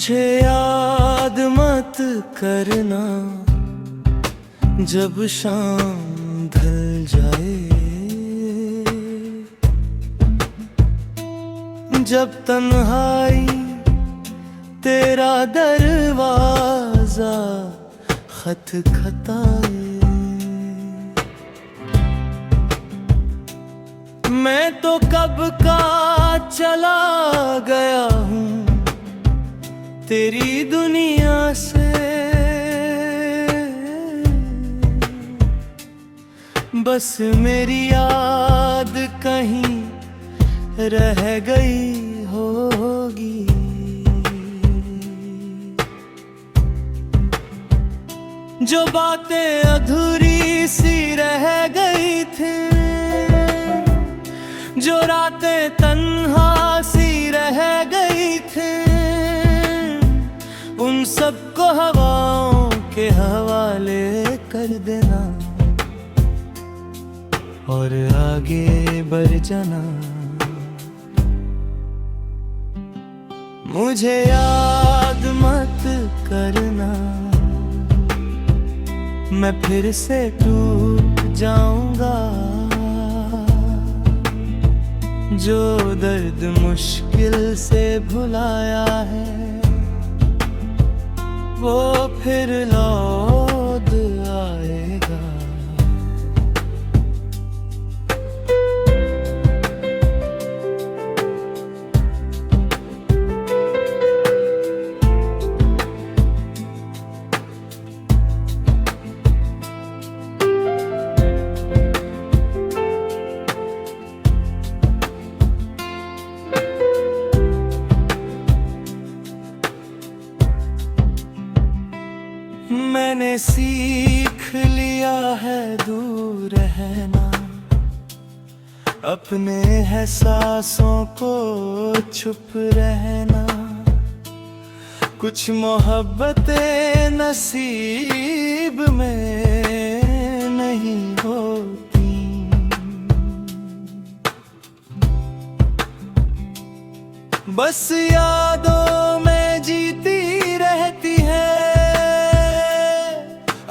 मुझे याद मत करना जब शाम ढल जाए, जब तन्हाई तेरा दरवाजा खटखटाए। मैं तो कब का चला गया हूँ तेरी दुनिया से, बस मेरी याद कहीं रह गई होगी। जो बातें अधूरी सी रह गई थी, जो रातें तन्हा सी रह गई थी, उन सबको हवाओं के हवाले कर देना और आगे बढ़ जाना। मुझे याद मत करना, मैं फिर से टूट जाऊंगा। जो दर्द मुश्किल से भुलाया है वो फिर लौट आएगा। मैंने सीख लिया है दूर रहना, अपने एहसासों को छुप रहना। कुछ मोहब्बतें नसीब में नहीं होती, बस यादों में जीती रहती है।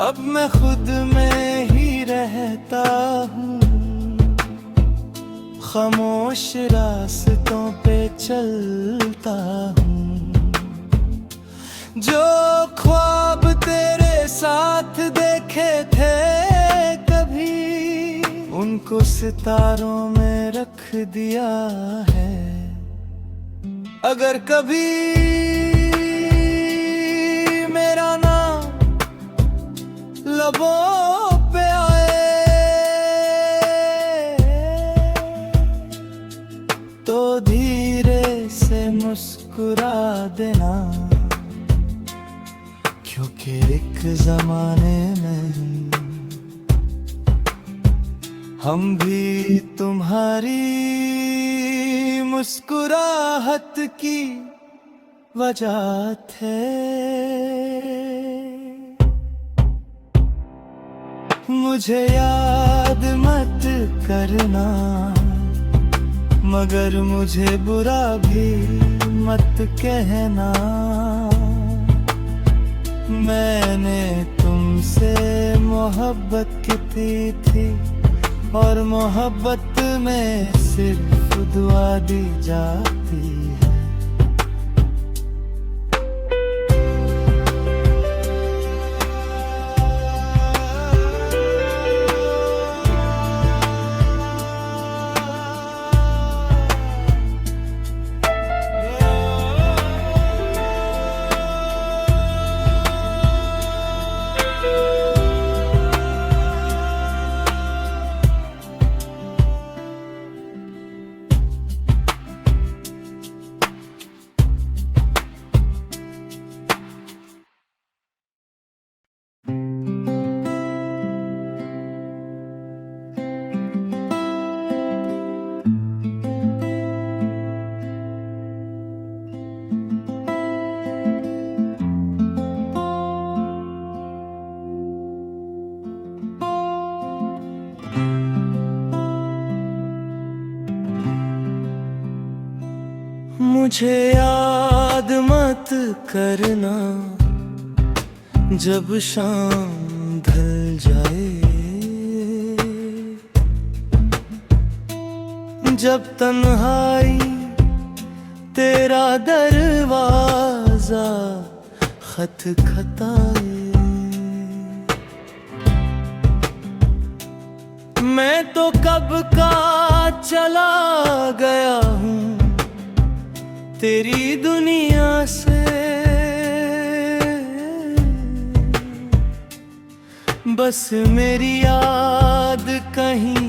अब मैं खुद में ही रहता हूँ, खामोश रास्तों पे चलता हूँ। जो ख्वाब तेरे साथ देखे थे कभी, उनको सितारों में रख दिया है। अगर कभी मेरा नाम लबों पे आए तो धीरे से मुस्कुरा देना, क्योंकि एक जमाने में हम भी तुम्हारी मुस्कुराहट की वजह थे। मुझे याद मत करना, मगर मुझे बुरा भी मत कहना। मैंने तुमसे मोहब्बत की थी और मोहब्बत में सिर्फ दुआ दी जाती है। मुझे याद मत करना जब शाम ढल जाए, जब तन्हाई तेरा दरवाजा खटखटाए। मैं तो कब का चला गया हूँ तेरी दुनिया से, बस मेरी याद कहीं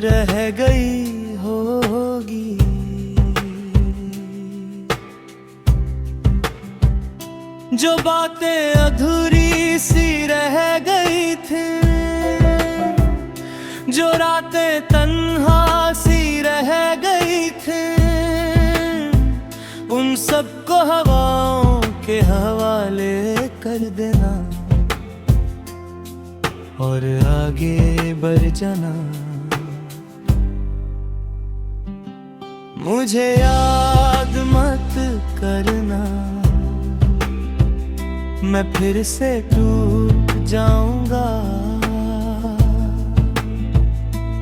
रह गई होगी। जो बातें अधूरी सी रह गई थी, जो रातें तन्हा सी रह गई थी, उन सबको हवाओं के हवाले कर देना और आगे बढ़ जाना। मुझे याद मत करना, मैं फिर से टूट जाऊंगा।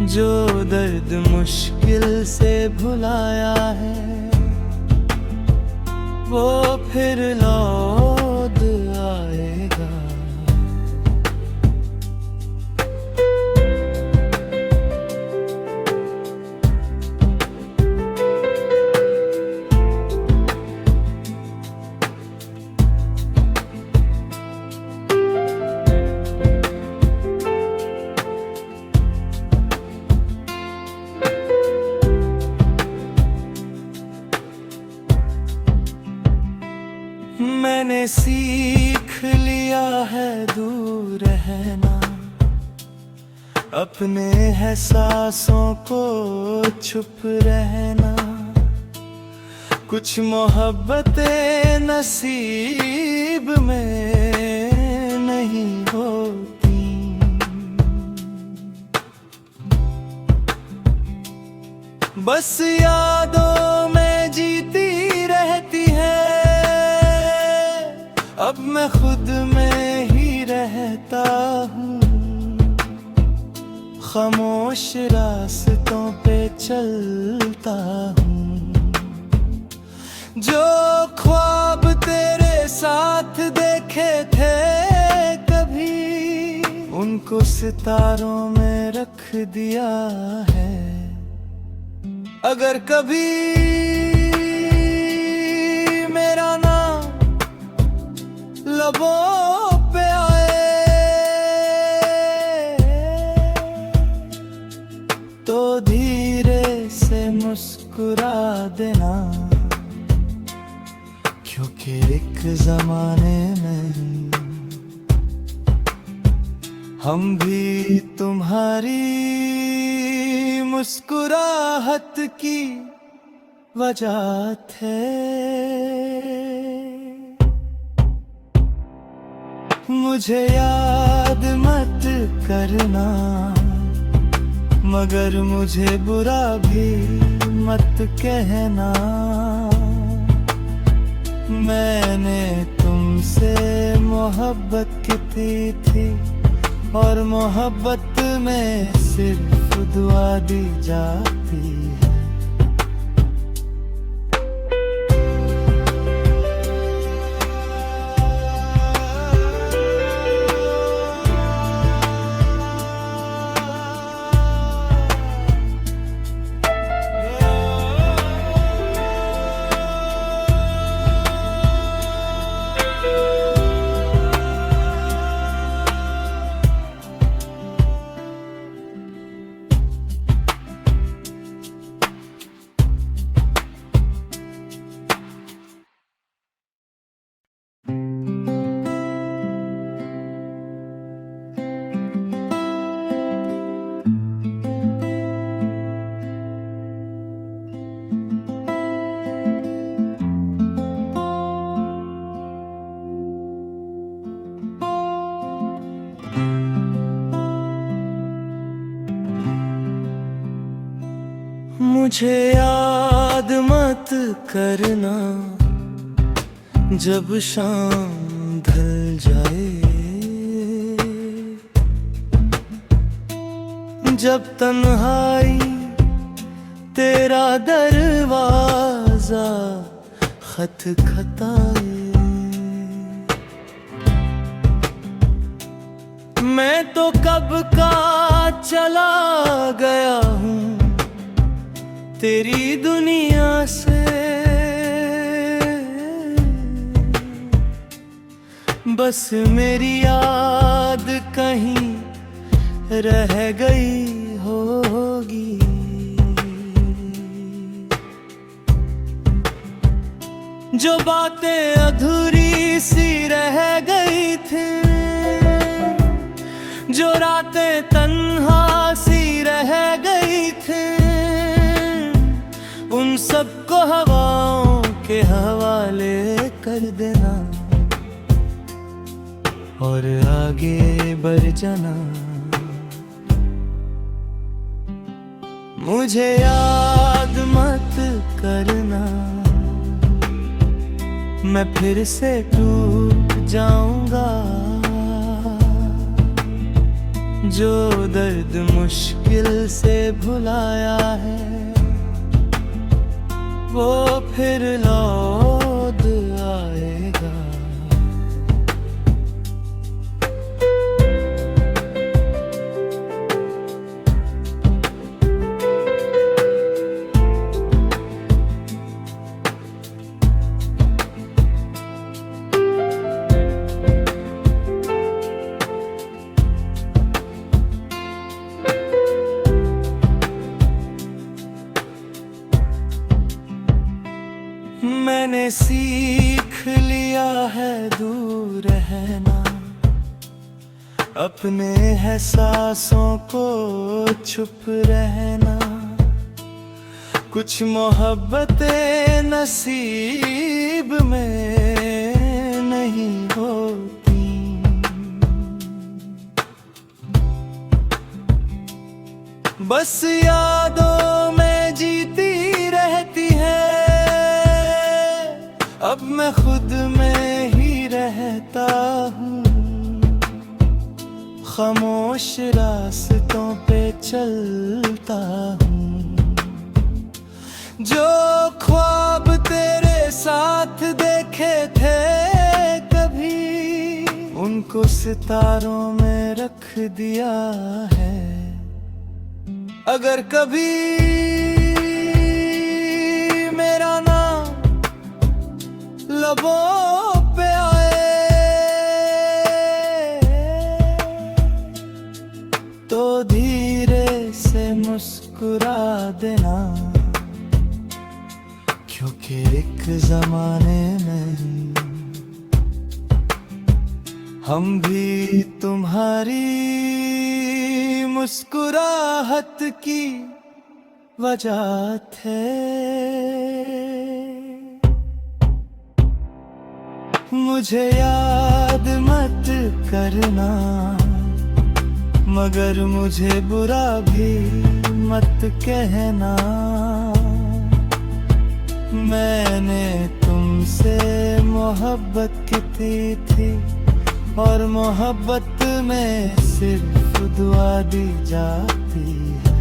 जो दर्द मुश्किल से भुलाया है वो फिर लौट आएगा। मैंने सीख लिया है दूर रहना, अपने एहसासों को छुप रहना। कुछ मोहब्बतें नसीब में नहीं होती, बस यादों में जीती रहती है। अब मैं खुद में ही रहता हूँ, खामोश रास्तों पे चलता हूँ। जो ख्वाब तेरे साथ देखे थे कभी, उनको सितारों में रख दिया है। अगर कभी मेरा नाम लबों पे आए तो धीरे से मुस्कुरा देना, क्योंकि एक जमाने में हम भी तुम्हारी मुस्कुराहट की वजह थे। मुझे याद मत करना, मगर मुझे बुरा भी मत कहना। मैंने तुमसे मोहब्बत की थी और मोहब्बत में सिर्फ दुआ दी जाती है। मुझे याद मत करना, जब शाम ढल जाए, जब तन्हाई तेरा दरवाजा खटखटाए, मैं तो कब का चला गया हूँ तेरी दुनिया से। बस मेरी याद कहीं रह गई होगी, जो बातें अधूरी सी रह गई थी, जो रातें तन्हा सी रह गई थी, उन सबको हवाओं के हवाले कर देना और आगे बढ़ जाना। मुझे याद मत करना, मैं फिर से टूट जाऊंगा। जो दर्द मुश्किल से भुलाया है वो फिर लौट आएगा। मैंने सीख लिया है दूर रहना, अपने एहसासों को छुप रहना। कुछ मोहब्बतें नसीब में नहीं होती, बस यादों में जीती रहती है। अब मैं खुद में ही रहता हूँ, खामोश रास्तों पे चलता हूँ। जो ख्वाब तेरे साथ देखे थे कभी, उनको सितारों में रख दिया है। अगर कभी मेरा नाम लबों पे आए तो धीरे से मुस्कुरा देना, क्योंकि एक जमाने में हम भी तुम्हारी मुस्कुराहट की वजह थे। मुझे याद मत करना, मगर मुझे बुरा भी मत कहना। मैंने तुमसे मोहब्बत की थी और मोहब्बत में सिर्फ दुआ दी जाती है।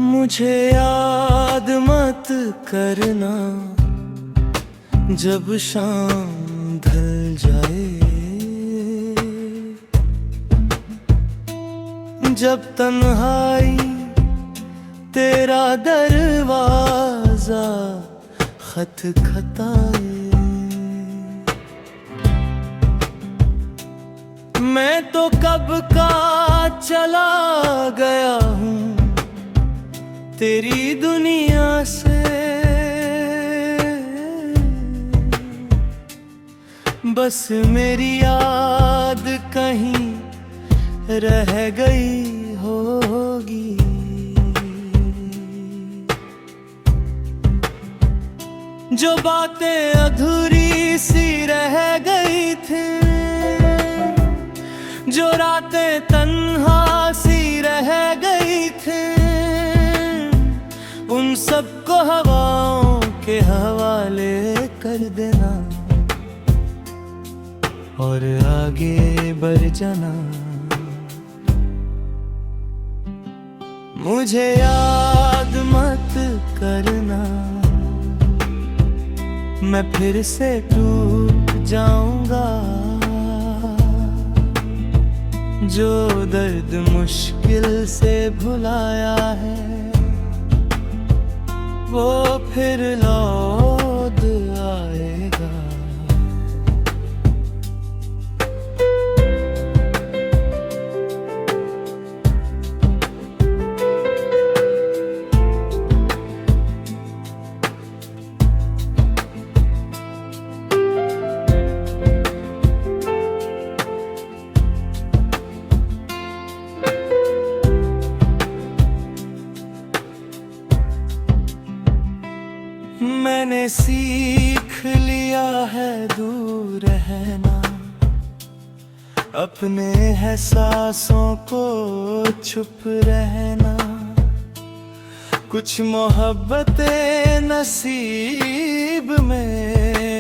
मुझे याद मत करना, जब शाम ढल जाए। जब तन्हाई तेरा दरवाजा खटखटाए, मैं तो कब का चला गया हूँ तेरी दुनिया से। बस मेरी याद कहीं रह गई होगी। जो बातें अधूरी सी रह गई थी, जो रातें तन्हा सी रह गई थी, उन सबको हवाओं के हवाले कर देना और आगे बढ़ जाना। मुझे याद मत करना, मैं फिर से टूट जाऊंगा। जो दर्द मुश्किल से भुलाया है वो फिर लौट आएगा। मैंने सीख लिया है दूर रहना, अपने एहसासों को छुप रहना। कुछ मोहब्बतें नसीब में